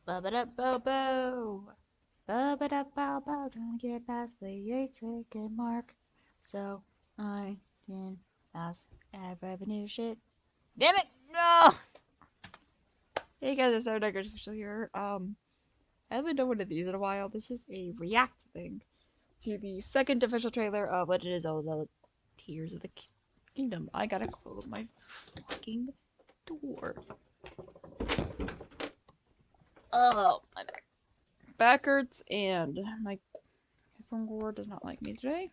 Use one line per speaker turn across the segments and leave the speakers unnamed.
Ba-ba-da-bo-bo. Ba-ba-da-bow-bow. Trying to get past the 8-second mark. So I can ask ad revenue shit. Damn it! No! Hey guys, it's our Deckers official here. I haven't done one of these in a while. This is a react thing to the second official trailer of Legend of Zelda Tears of the Kingdom. I gotta close my fucking door. Oh, my back. Back hurts and my headphone cord does not like me today.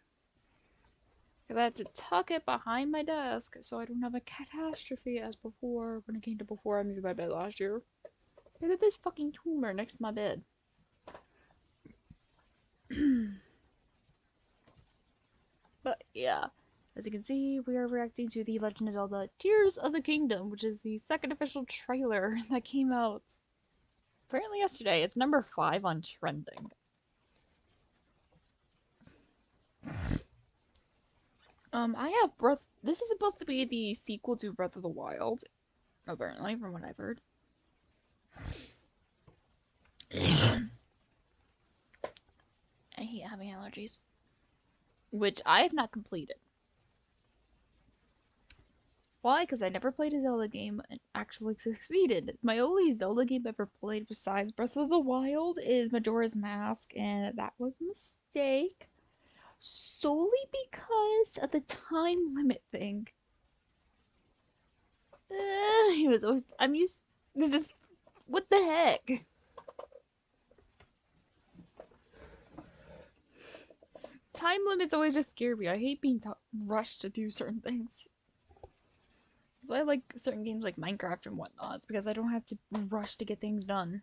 I had to tuck it behind my desk so I don't have a catastrophe as before when it came to before I moved my bed last year. Look at this fucking tumor next to my bed. But yeah, as you can see, we are reacting to the Legend of Zelda Tears of the Kingdom, which is the second official trailer that came out apparently yesterday. It's number 5 on trending. I have Breath. This is supposed to be the sequel to Breath of the Wild, apparently, from what I've heard. I hate having allergies, which I have not completed. Why? Because I never played a Zelda game and actually succeeded. My only Zelda game I've ever played besides Breath of the Wild is Majora's Mask, and that was a mistake. Solely because of the time limit thing. He was always, I'm used. This is what the heck. Time limits always just scare me. I hate being rushed to do certain things. So I like certain games like Minecraft and whatnot because I don't have to rush to get things done.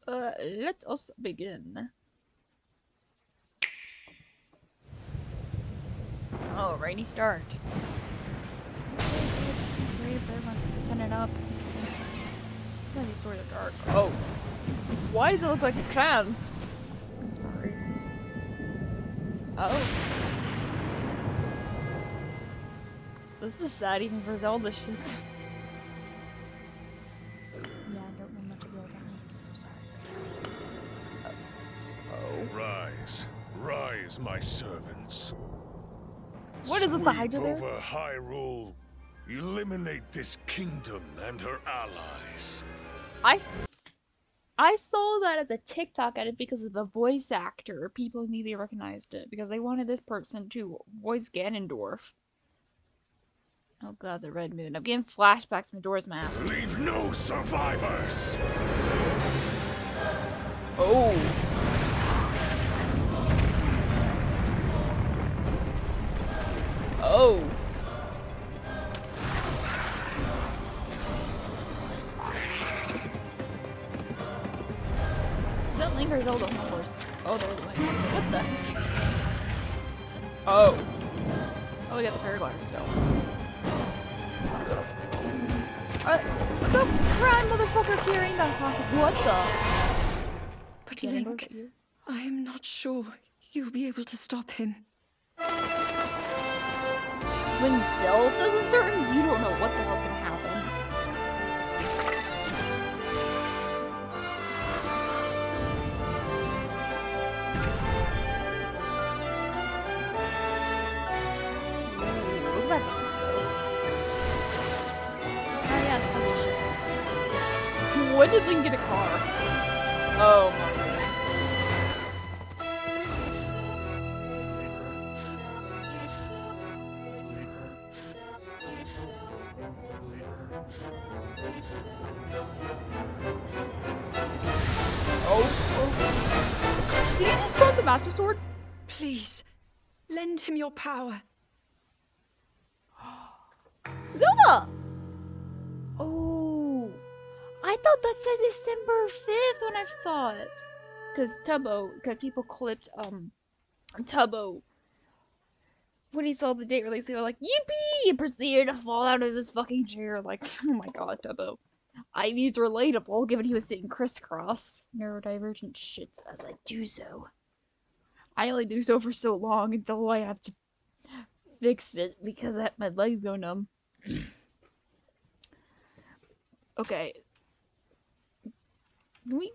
Let us begin. Oh, rainy start. Wait for everyone to turn it up. Oh, these swords are dark. Oh. Why does it look like a trans? I'm sorry. Oh. This is sad even for Zelda shit. Yeah, I don't know much of Zelda. I'm so sorry. Oh.
Rise, rise, my servants.
What is with the Hydra
Sweep
there?
over Hyrule. Eliminate this kingdom and her allies.
I saw that as a TikTok edit because of the voice actor. People immediately recognized it because they wanted this person to voice Ganondorf. Oh god, the red moon. I'm getting flashbacks from Majora's Mask.
Leave no survivors.
Oh. Oh. Is that Link or Zelda? Of course. Oh, there's Link. What the heck? Oh. Oh, we got the paraglider still. Look up crime motherfucker carrying the what the?
But Link, I am not sure you'll be able to stop him.
When Zelda's uncertain, you don't know what the hell's gonna happen. Ooh, look at that. Oh yeah, it's funny shit. When did Link get a car? Oh my god. Oh. Did he just drop the Master Sword?
Please, lend him your power.
Zelda! Oh. I thought that said December 5th when I saw it. Because people clipped, Tubbo. When he saw the date release, they were like, yippee! And proceeded to fall out of his fucking chair. Like, oh my god, Tubbo. I mean, it's relatable, given he was sitting crisscross. Neurodivergent shit as I do so. I only do so for so long until I have to fix it because my legs go numb. Okay. Can we?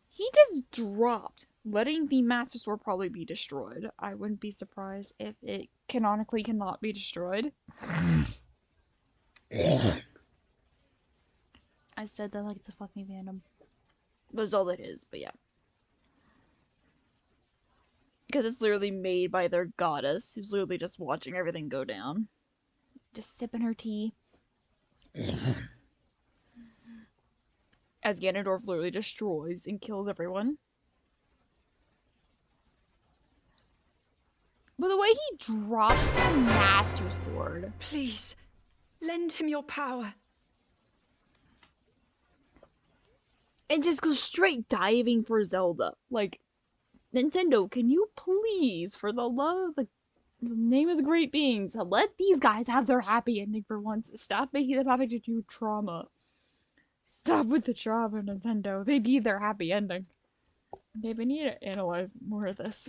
He just dropped, letting the Master Sword probably be destroyed. I wouldn't be surprised if it canonically cannot be destroyed. I said that like it's a fucking fandom. That's all it is, but yeah. Because it's literally made by their goddess, who's literally just watching everything go down. Just sipping her tea. As Ganondorf literally destroys and kills everyone. But the way he drops the Master Sword.
Please, lend him your power.
And just goes straight diving for Zelda. Like, Nintendo, can you please, for the love of the name of the great beings, let these guys have their happy ending for once. Stop making them having to do trauma. Stop with the trauma, Nintendo. They need their happy ending. Okay, we need to analyze more of this.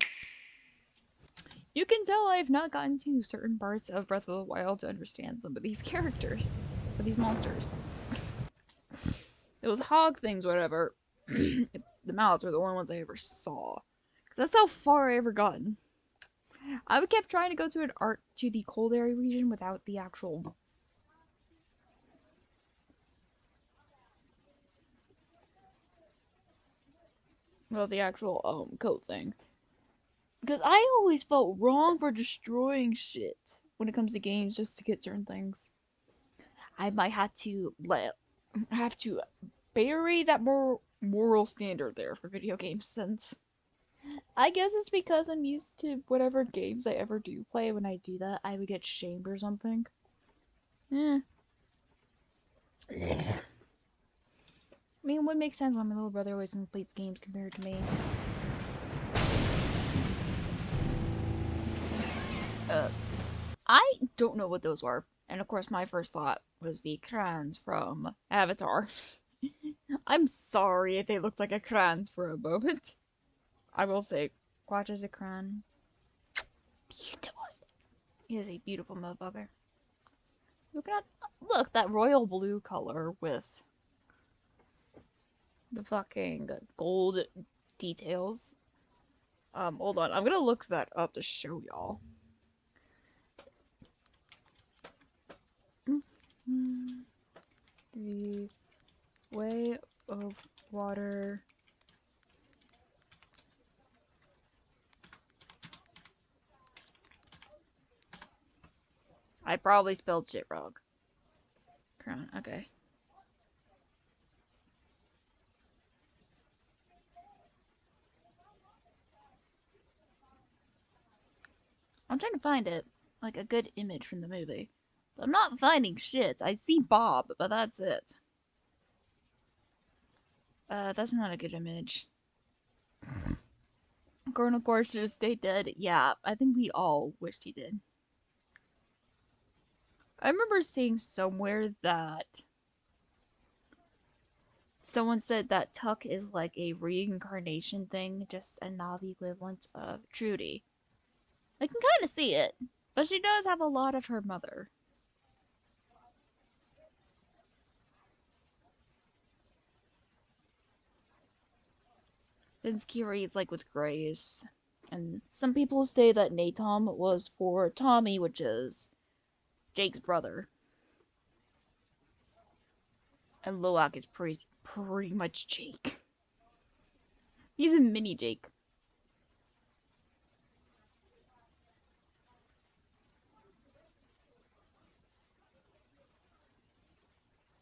You can tell I have not gotten to certain parts of Breath of the Wild to understand some of these characters. Or these monsters. Those hog things, whatever. The mouths were the only ones I ever saw. That's how far I ever gotten. I kept trying to go to the cold area region without the actual. Well, the actual coat thing. Because I always felt wrong for destroying shit when it comes to games just to get certain things. I might have to bury that more moral standard there for video games since I guess it's because I'm used to whatever games I ever do play. When I do that, I would get shamed or something. Eh. I mean, it would make sense why my little brother always completes games compared to me. I don't know what those were. And of course, my first thought was the crayons from Avatar. I'm sorry if they looked like a crayons for a moment. I will say, Quatch is a crayon. Beautiful. He is a beautiful motherfucker. Look, that royal blue color with the fucking gold details. Hold on. I'm gonna look that up to show y'all. The way of water. I probably spelled shit wrong. Crown, okay. I'm trying to find it, like a good image from the movie. But I'm not finding shit. I see Bob, but that's it. That's not a good image. Colonel Core should have stayed dead. Yeah, I think we all wished he did. I remember seeing somewhere that someone said that Tuck is like a reincarnation thing, just a Navi equivalent of Trudy. I can kind of see it, but she does have a lot of her mother. Since Kiri is like with Grace. And some people say that Natom was for Tommy, which is Jake's brother. And Loak is pretty much Jake. He's a mini Jake.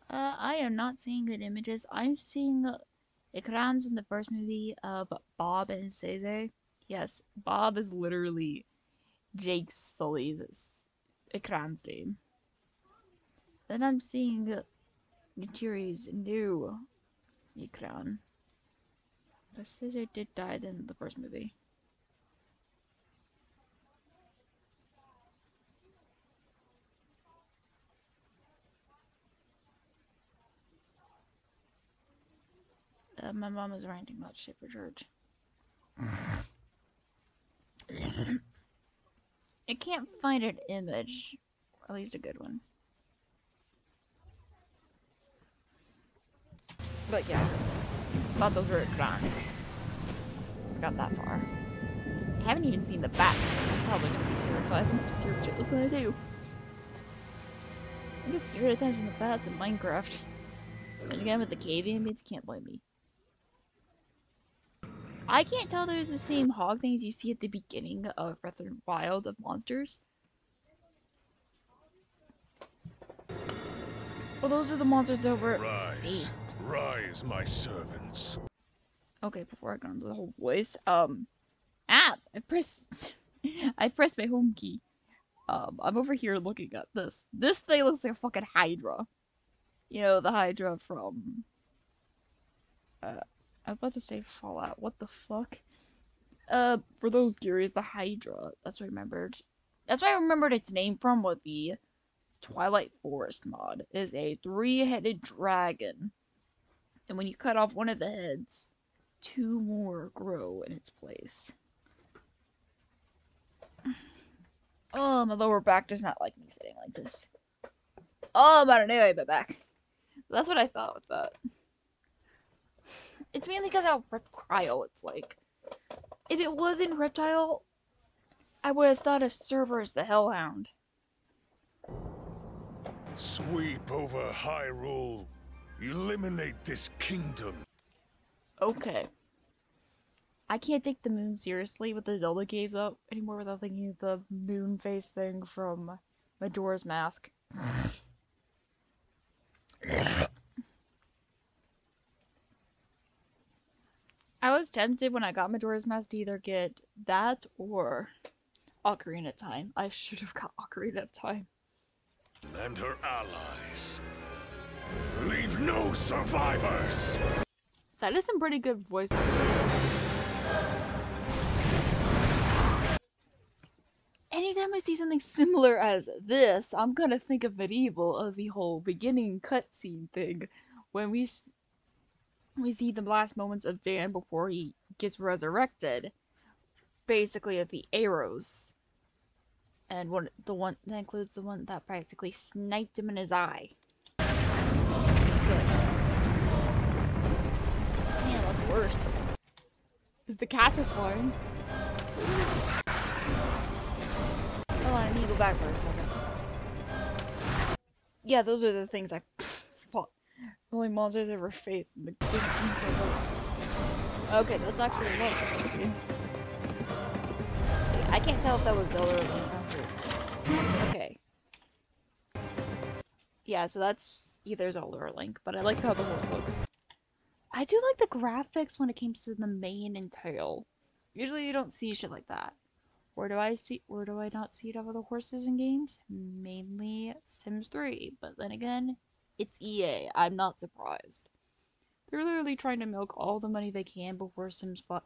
I am not seeing good images. I'm seeing ekrans in the first movie of Bob and Cesar. Yes, Bob is literally Jake Sully's ekrans name. Then I'm seeing Nitiri's new ekran. But Cesar did die in the first movie. My mom is ranting about shit for church. I can't find an image. At least a good one. But yeah, thought those were grants. Got that far. I haven't even seen the bat. I'm probably gonna be terrified. I'm just terrified. That's what I do. I get scared at times in the bats in Minecraft. And again with the cave ambience, can't blame me. I can't tell they're the same hog things you see at the beginning of Breath of the Wild of monsters. Well, those are the monsters that were faced.
Rise, my servants.
Okay, before I go into the whole voice, I pressed, I pressed my home key. I'm over here looking at this. This thing looks like a fucking Hydra. You know, the Hydra from, I'm about to say Fallout. What the fuck? For those curious, the Hydra. That's what I remembered. That's what I remembered its name from, with the Twilight Forest mod. Is a 3-headed dragon. And when you cut off one of the heads, 2 more grow in its place. Oh, my lower back does not like me sitting like this. Oh, I don't know, my back. That's what I thought with that. It's mainly because how reptile it's like. If it wasn't reptile, I would have thought of Cerberus the Hellhound.
Sweep over Hyrule. Eliminate this kingdom.
Okay. I can't take the moon seriously with the Zelda gaze up anymore without thinking of the moon face thing from Majora's Mask. I was tempted when I got Majora's Mask to either get that or Ocarina of Time. I should have got Ocarina of Time.
And her allies. Leave no survivors.
That is some pretty good voice acting. Anytime I see something similar as this, I'm gonna think of Medieval, of the whole beginning cutscene thing, when we see the last moments of Dan before he gets resurrected, basically of the arrows, and the one that includes the one that practically sniped him in his eye. Good. Man, what's worse? Is the cats are flying? Hold on, I need to go back for a second. Yeah, those are the things I fought. The only monsters I ever faced in the game. Okay, that's actually a lot interesting. I can't tell if that was Zelda or Link. Okay. Yeah, so that's either Zelda or Link, but I like how the horse looks. I do like the graphics when it comes to the mane and tail. Usually you don't see shit like that. Where do I not see it of other horses in games? Mainly Sims 3, but then again, it's EA. I'm not surprised. They're literally trying to milk all the money they can before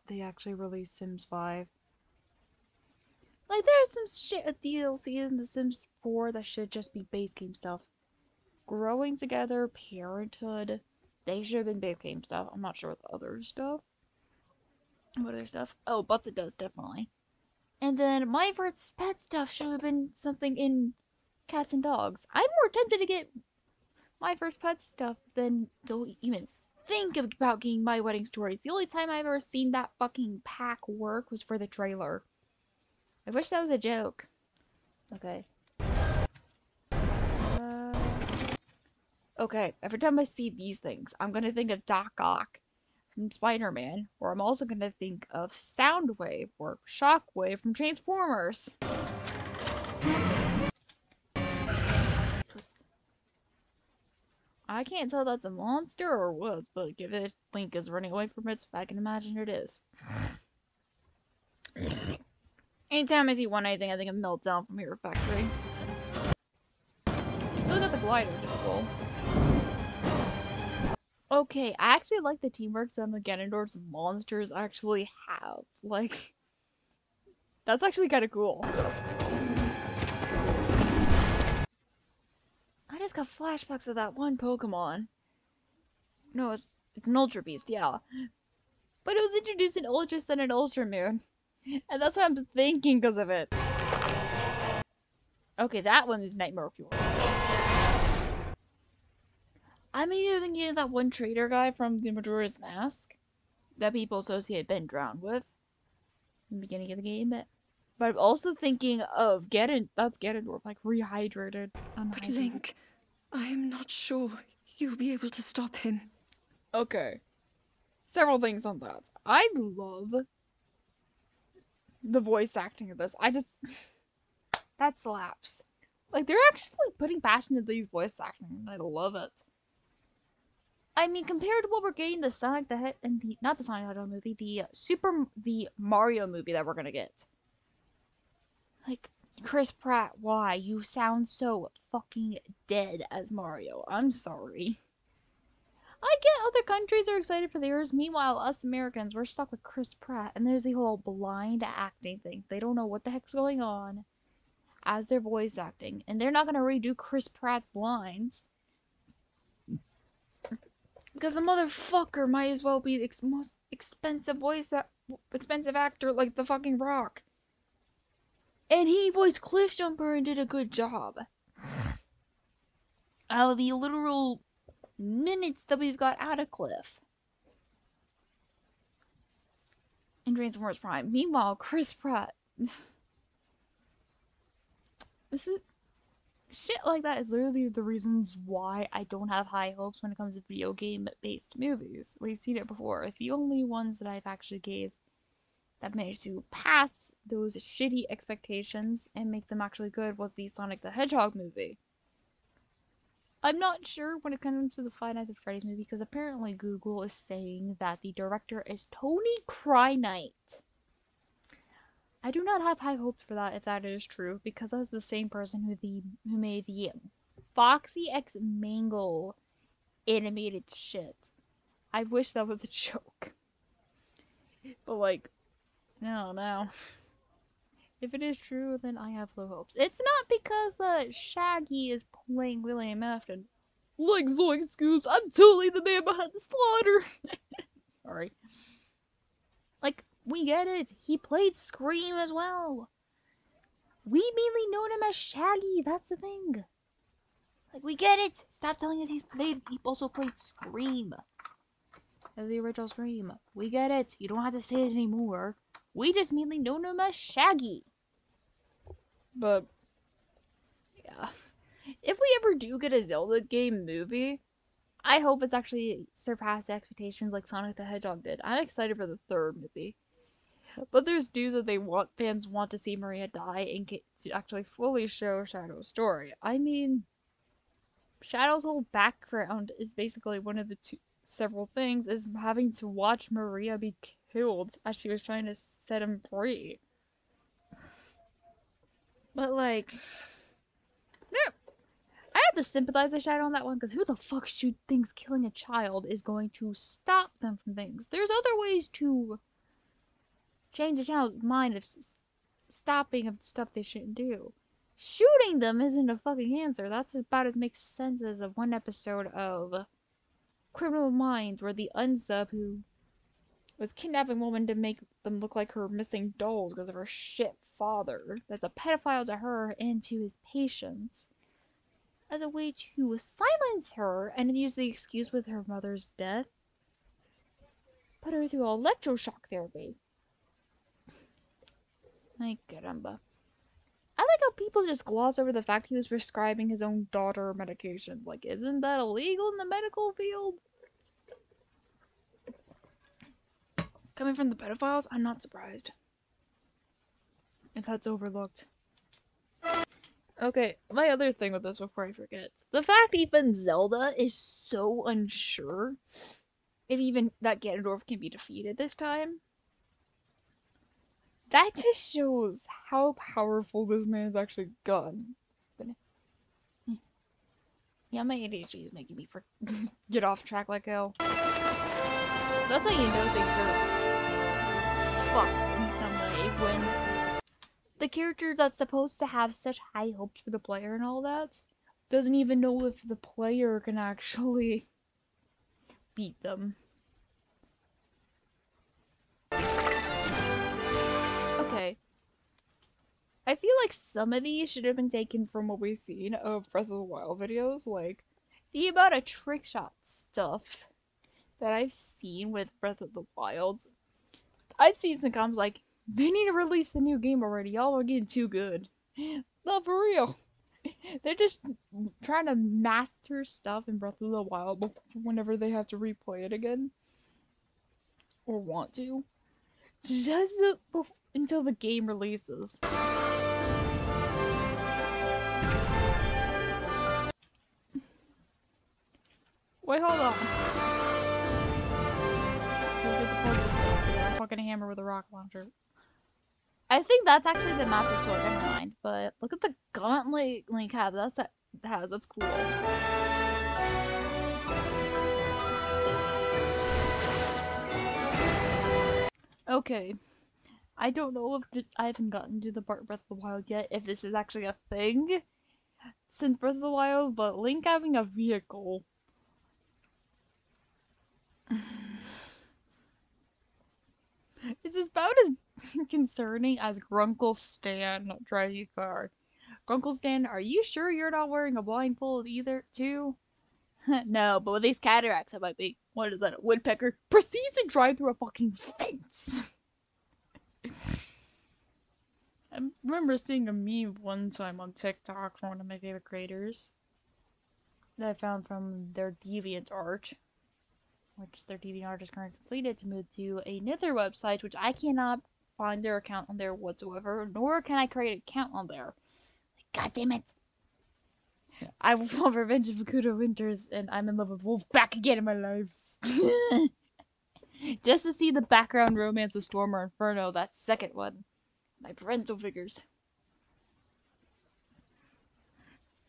they actually release Sims 5. Like, there's some shit at DLC in The Sims 4 that should just be base game stuff. Growing Together, Parenthood, they should have been base game stuff. I'm not sure what the other stuff. What other stuff? Oh, Butts It Does, definitely. And then my first pet stuff should have been something in Cats and Dogs. I'm more tempted to get my first pet stuff than to even think about getting My Wedding Stories. The only time I've ever seen that fucking pack work was for the trailer. I wish that was a joke. Okay. Okay, every time I see these things, I'm gonna think of Doc Ock from Spider-Man, or I'm also gonna think of Soundwave or Shockwave from Transformers. I can't tell that's a monster or what, but if it Link is running away from it, I can imagine it is. Anytime I see one anything, I think of Meltdown from Hero Factory. You still got the glider, which is cool. Okay, I actually like the teamwork some of Ganondorf's monsters actually have. Like, that's actually kind of cool. I just got flashbacks of that one Pokemon. No, it's an Ultra Beast, yeah. But it was introduced in Ultra Sun and Ultra Moon. And that's what I'm thinking because of it. Okay, that one is Nightmare Fuel. I'm either thinking of that one traitor guy from the Majora's Mask that people associate Ben drowned with in the beginning of the game. But I'm also thinking of that's Ganondorf, like rehydrated,
But
unhydrated.
Link, I am not sure you'll be able to stop him.
Okay. Several things on that. I love the voice acting of this. That slaps. Like, they're actually putting passion into these voice acting, and I love it. I mean, compared to what we're getting, the Sonic the Hedgehog, and not the Sonic the Hedgehog movie, the Mario movie that we're gonna get. Like, Chris Pratt, why? You sound so fucking dead as Mario. I'm sorry. I get other countries are excited for theirs. Meanwhile, us Americans, we're stuck with Chris Pratt, and there's the whole blind acting thing. They don't know what the heck's going on as they're voice acting, and they're not gonna redo Chris Pratt's lines because the motherfucker might as well be the most expensive actor like the fucking Rock, and he voiced Cliffjumper and did a good job. Out of the literal minutes that we've got out of Cliff in Transformers Prime. Meanwhile, Chris Pratt. This is shit like that is literally the reasons why I don't have high hopes when it comes to video game based movies. We've seen it before. The only ones that I've actually gave that managed to pass those shitty expectations and make them actually good was the Sonic the Hedgehog movie. I'm not sure when it comes to the Five Nights at Freddy's movie because apparently Google is saying that the director is Tony Kryknight. I do not have high hopes for that if that is true, because that's the same person who made the Foxy X Mangle animated shit. I wish that was a joke. But like, no. If it is true, then I have low hopes. It's not because Shaggy is playing William Afton. Like Zoink Scoops, I'm totally the man behind the slaughter. Sorry. Like, we get it. He played Scream as well. We mainly know him as Shaggy. That's the thing. Like, we get it. Stop telling us he also played Scream. As the original Scream. We get it. You don't have to say it anymore. We just mainly know him as Shaggy. But, yeah. If we ever do get a Zelda game movie, I hope it's actually surpassed expectations like Sonic the Hedgehog did. I'm excited for the third movie. But there's news that fans want to see Maria die and get to actually fully show Shadow's story. I mean, Shadow's whole background is basically one of the several things is having to watch Maria be killed as she was trying to set him free. But like, no, I have to sympathize with Shadow on that one because who the fuck thinks killing a child is going to stop them from things? There's other ways to change a child's mind of stopping of stuff they shouldn't do. Shooting them isn't a fucking answer. That's about as makes sense as a one episode of Criminal Minds where the unsub who was kidnapping women to make them look like her missing dolls because of her shit father that's a pedophile to her and to his patients as a way to silence her and use the excuse with her mother's death put her through electroshock therapy. Ay caramba. I like how people just gloss over the fact he was prescribing his own daughter medication. Like, isn't that illegal in the medical field? Coming from the pedophiles, I'm not surprised. If that's overlooked. Okay, my other thing with this before I forget. The fact even Zelda is so unsure if even that Ganondorf can be defeated this time. That just shows how powerful this man's actually gotten. But, yeah, my ADHD is making me get off track like hell. That's how you know things are fucked in some way when the character that's supposed to have such high hopes for the player and all that doesn't even know if the player can actually beat them. Okay. I feel like some of these should have been taken from what we've seen of Breath of the Wild videos. Like, The amount of trick shot stuff that I've seen with Breath of the Wild, I've seen some comments like, they need to release the new game already. Y'all are getting too good. Not for real. They're just trying to master stuff in Breath of the Wild whenever they have to replay it again. Or want to. Just until the game releases. Wait, hold on. We'll get the puzzle stuff. Yeah, fucking hammer with a rock launcher. I think that's actually the Master Sword. Never mind. But look at the gauntlet Link has. That's cool. Okay. I don't know if I haven't gotten to the part Breath of the Wild yet, if this is actually a thing since Breath of the Wild, but Link having a vehicle. It's about as concerning as Grunkle Stan driving a car. Grunkle Stan, are you sure you're not wearing a blindfold either, too? No, but with these cataracts, it might be. What is that, a woodpecker? Proceeds to drive through a fucking fence! I remember seeing a meme one time on TikTok from one of my favorite creators that I found from their DeviantArt, which their DeviantArt is currently completed to move to another website, which I cannot find their account on there whatsoever, nor can I create an account on there. God damn it! I want Revenge of Fukuda Winters, and I'm in love with Wolf back again in my life. Just to see the background romance of Stormer Inferno, that second one. My parental figures.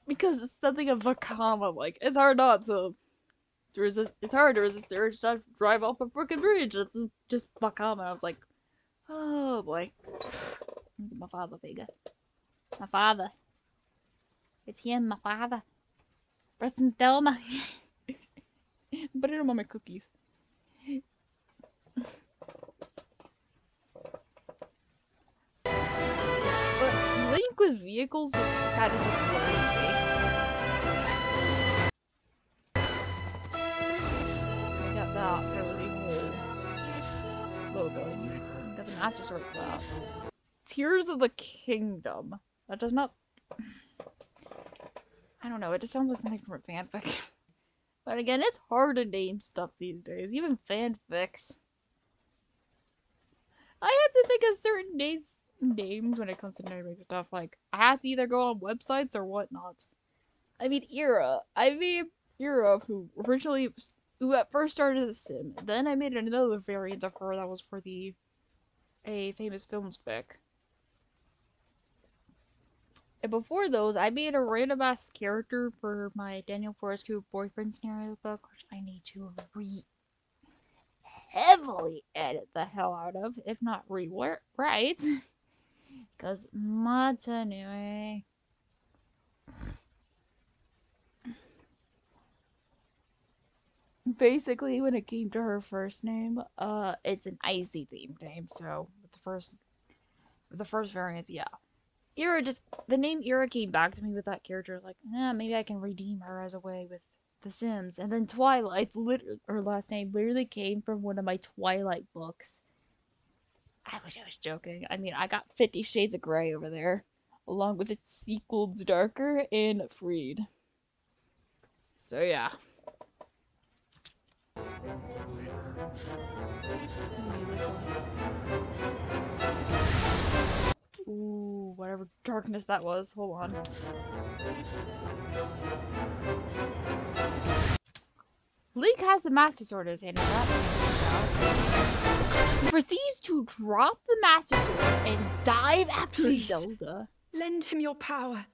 Because it's something of a comma, like, it's hard not to resist, it's hard to resist the urge to drive off a broken bridge. It's just Vakama. I was like, oh boy. My father figure. My father. It's him, my father. Preston Thelma. Put it on my cookies. But Link with vehicles just kind of just worries me. I got that really cool logo. I got the Master Sword for that. Tears of the Kingdom. That does not... I don't know, it just sounds like something from a fanfic. But again, it's hard to name stuff these days, even fanfics. I have to think of certain names when it comes to naming stuff. Like, I have to either go on websites or whatnot. I mean, Ira, who at first started as a sim. Then I made another variant of her that was for a famous film spec. And before those, I made a random ass character for my Daniel Forrescue boyfriend scenario book, which I need to heavily edit the hell out of, if not rewrite. Because much anyway. Basically, when it came to her first name, it's an icy themed name, so with the first variant, yeah. The name Ira came back to me with that character, like, maybe I can redeem her as a way with The Sims. And then Twilight's her last name literally came from one of my Twilight books. I wish I was joking. I mean, I got 50 Shades of Grey over there, along with its sequels Darker and Freed. So yeah. Ooh, whatever darkness that was. Hold on. Link has the Master Sword in his hand. He proceeds to drop the Master Sword and dive after
Please,
Zelda.
lend him your power.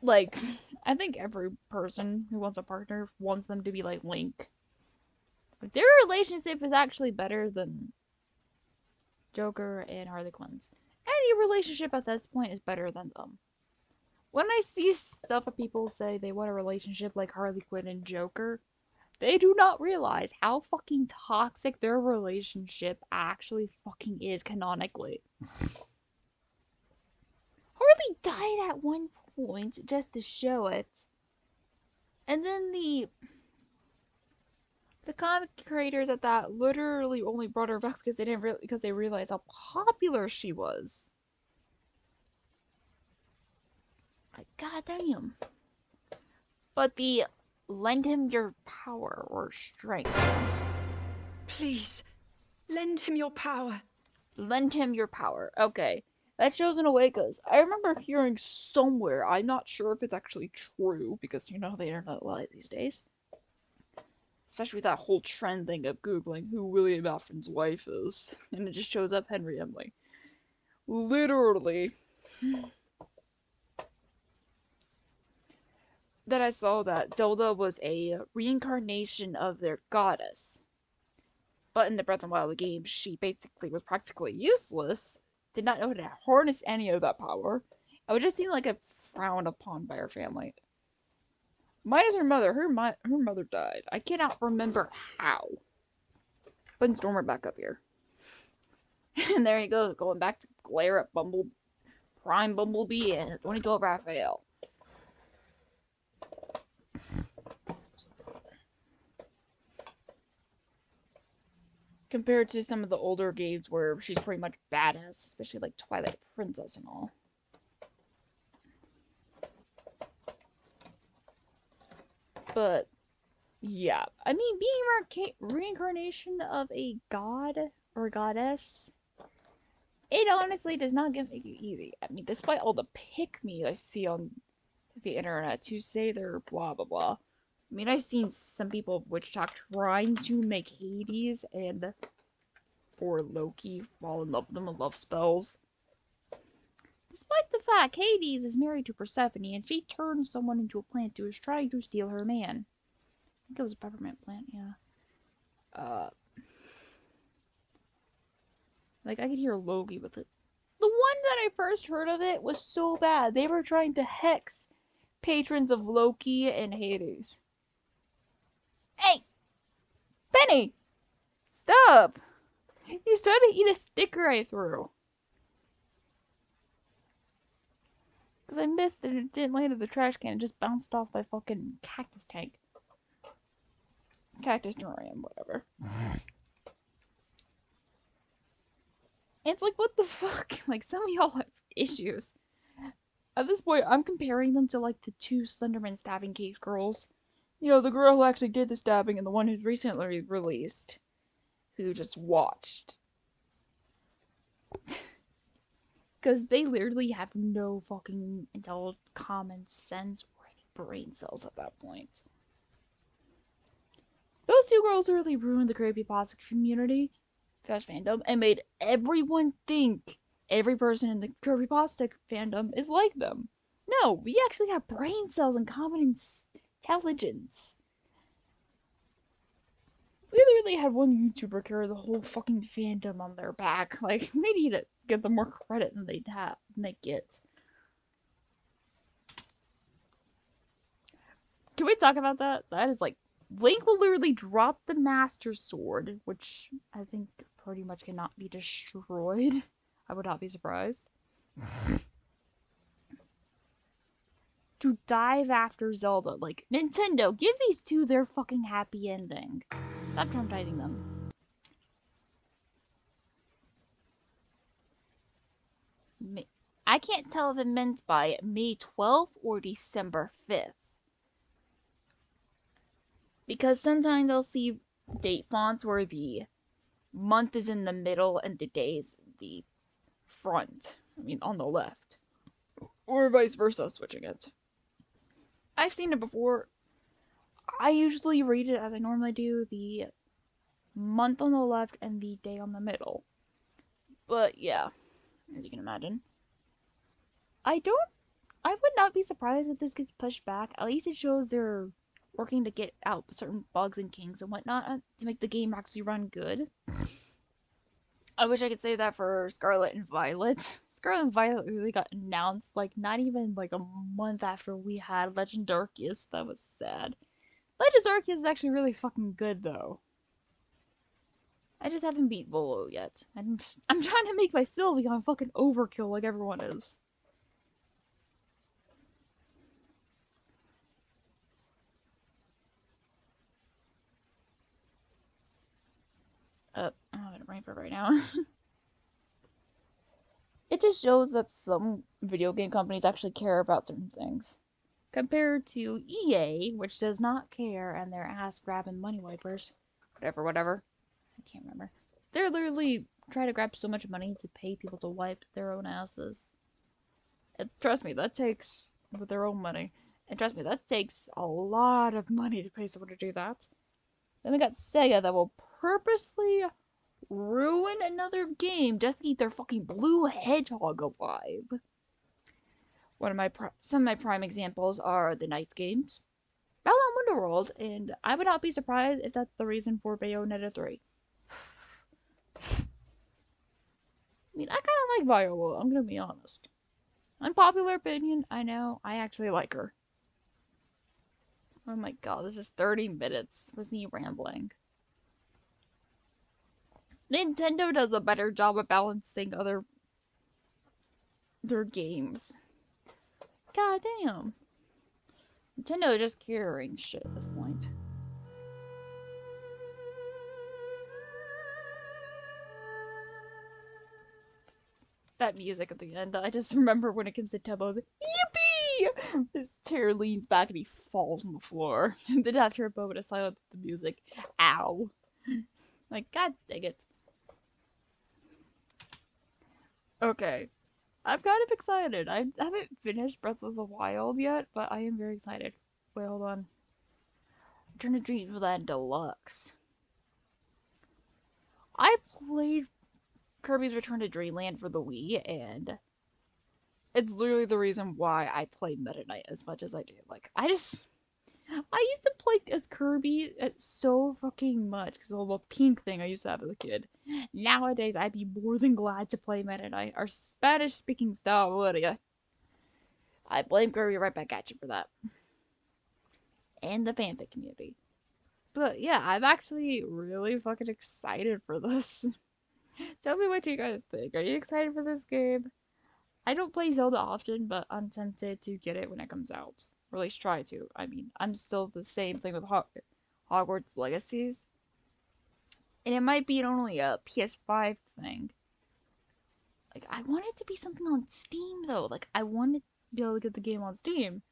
Like, I think every person who wants a partner wants them to be like Link. Like, their relationship is actually better than Joker and Harley Quinn's. Any relationship at this point is better than them. When I see stuff that people say they want a relationship like Harley Quinn and Joker, they do not realize how fucking toxic their relationship actually fucking is canonically. Harley died at one point just to show it. And then the comic creators at that literally only brought her back because because they realized how popular she was. Like, goddamn. But the lend him your power or strength.
Please, lend him your power.
Lend him your power. Okay. That shows in a way because I remember hearing somewhere, I'm not sure if it's actually true because you know how the internet lies these days. Especially with that whole trend thing of Googling who William Afton's wife is. And it just shows up Henry Emily. Literally. That I saw that Zelda was a reincarnation of their goddess. But in the Breath of the Wild game, she basically was practically useless, did not know how to harness any of that power. I would just seem like a frowned upon by her family. Minus her mother. Her mother died. I cannot remember how. Putting Stormer back up here. And there he goes, going back to glare at Prime Bumblebee and 2012 Raphael. Compared to some of the older games where she's pretty much badass, especially like Twilight Princess and all. But yeah, I mean, being reincarnation of a god or goddess, it honestly does not make it easy. I mean, despite all the pick-me I see on the internet to say they're blah blah blah. I mean, I've seen some people which talk trying to make Hades and or Loki fall in love with them with love spells. Despite the fact Hades is married to Persephone and she turned someone into a plant who was trying to steal her man. I think it was a peppermint plant, yeah. Like I could hear Loki with it. The one that I first heard of it was so bad. They were trying to hex patrons of Loki and Hades. Hey! Penny! Stop! He's trying to eat a sticker I threw. Because I missed it and it didn't land in the trash can. It just bounced off my fucking cactus tank. Cactus terrarium, whatever. It's like, what the fuck? Like, some of y'all have issues. At this point, I'm comparing them to, like, the two Slenderman stabbing case girls. You know, the girl who actually did the stabbing and the one who's recently released. Who just watched. Because they literally have no fucking intelligent common sense or any brain cells at that point. Those two girls really ruined the creepypasta community, fandom, and made everyone think every person in the creepypasta fandom is like them. No, we actually have brain cells and common intelligence. We literally had one YouTuber carry the whole fucking fandom on their back. Like, they need to give them more credit than they get. Can we talk about that? That is like, Link will literally drop the Master Sword, which I think pretty much cannot be destroyed. I would not be surprised. To dive after Zelda. Like, Nintendo, give these two their fucking happy ending. Stop traumatizing them. I can't tell if it meant by May 12th or December 5th. Because sometimes I'll see date fonts where the month is in the middle and the day is the front. I mean, on the left. Or vice versa, switching it. I've seen it before. I usually read it as I normally do, the month on the left and the day on the middle. But yeah, as you can imagine. I would not be surprised if this gets pushed back. At least it shows they're working to get out certain bugs and kinks and whatnot to make the game actually run good. I wish I could say that for Scarlet and Violet. Scarlet and Violet really got announced like not even like a month after we had Legend Arceus. That was sad. Legend Arceus is actually really fucking good though. I just haven't beat Volo yet. I'm trying to make my Sylveon fucking overkill like everyone is. I'm gonna rain for right now. It just shows that some video game companies actually care about certain things. Compared to EA, which does not care and they're ass grabbing money wipers. Whatever. I can't remember. They're literally trying to grab so much money to pay people to wipe their own asses. And trust me, that takes with their own money. And trust me, that takes a lot of money to pay someone to do that. Then we got Sega that will purposely ruin another game just to keep their fucking blue hedgehog alive. Some of my prime examples are the Knights games, Battlefield Wonderworld, and I would not be surprised if that's the reason for Bayonetta 3. I mean, I kind of like Viola, I'm gonna be honest. Unpopular opinion, I know, I actually like her. Oh my god, this is 30 minutes with me rambling. Nintendo does a better job of balancing their games. God damn. Nintendo is just carrying shit at this point. That music at the end, I just remember when it comes to Tubbo, I was like, yippee! His chair leans back and he falls on the floor. And then after a moment of silence, the music, ow. Like, god dang it. Okay, I'm kind of excited. I haven't finished Breath of the Wild yet, but I am very excited. Wait, hold on. Return to Dreamland Deluxe. I played Kirby's Return to Dreamland for the Wii, and it's literally the reason why I play Meta Knight as much as I do. Like, I used to play as Kirby so fucking much because of the little pink thing I used to have as a kid. Nowadays, I'd be more than glad to play Meta Knight, our Spanish-speaking style, would ya? I blame Kirby right back at you for that. And the fanfic community. But yeah, I'm actually really fucking excited for this. Tell me what you guys think. Are you excited for this game? I don't play Zelda often, but I'm tempted to get it when it comes out. Or at least try to. I mean, I'm still the same thing with Hogwarts Legacies. And it might be only a PS5 thing. Like, I want it to be something on Steam, though. Like, I want to be able to get the game on Steam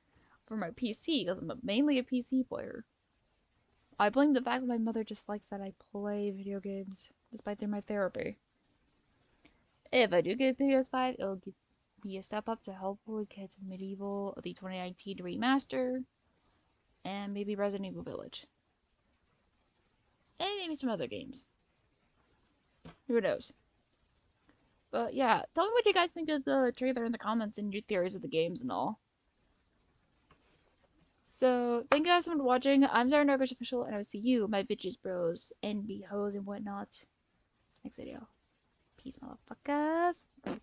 for my PC, because I'm mainly a PC player. I blame the fact that my mother just likes that I play video games, despite they're my therapy. If I do get a PS5, it'll be a step up to hopefully get Medieval, the 2019 remaster, and maybe Resident Evil Village. And maybe some other games. Who knows? But yeah, tell me what you guys think of the trailer in the comments and your theories of the games and all. So, thank you guys so much for watching. I'm Zara Narcos Official, and I will see you, my bitches, bros, and hoes and whatnot, next video. Peace, motherfuckers.